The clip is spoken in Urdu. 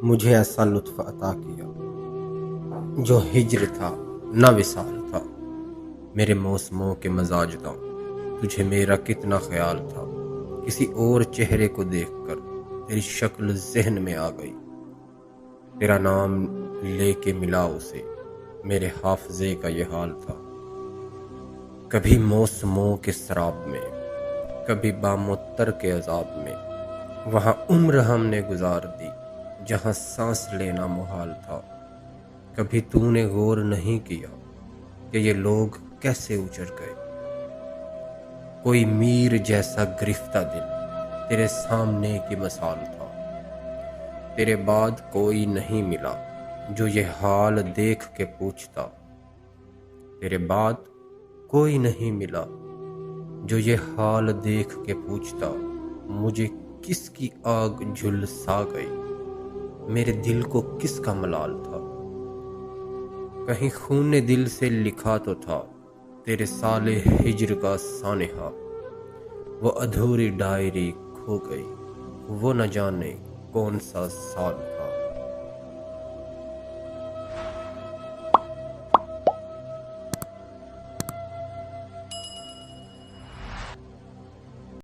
مجھے ایسا لطف عطا کیا جو ہجر تھا نہ وصال تھا، میرے موسموں کے مزاج تھا، تجھے میرا کتنا خیال تھا، کسی اور چہرے کو دیکھ کر تیری شکل ذہن میں آ گئی، تیرا نام لے کے ملا اسے، میرے حافظے کا یہ حال تھا۔ کبھی موسموں کے سراب میں، کبھی بامتر کے عذاب میں، وہاں عمر ہم نے گزار دی جہاں سانس لینا محال تھا۔ کبھی تو نے غور نہیں کیا کہ یہ لوگ کیسے اجڑ گئے، کوئی میر جیسا گرفتہ دل تیرے سامنے کی مثال تھا۔ تیرے بعد کوئی نہیں ملا جو یہ حال دیکھ کے پوچھتا، تیرے بعد کوئی نہیں ملا جو یہ حال دیکھ کے پوچھتا، مجھے کس کی آگ جھلسا گئی، میرے دل کو کس کا ملال تھا۔ کہیں خون دل سے لکھا تو تھا تیرے سال ہجر کا سانحہ، وہ ادھوری ڈائری کھو گئی، وہ نہ جانے کون سا سال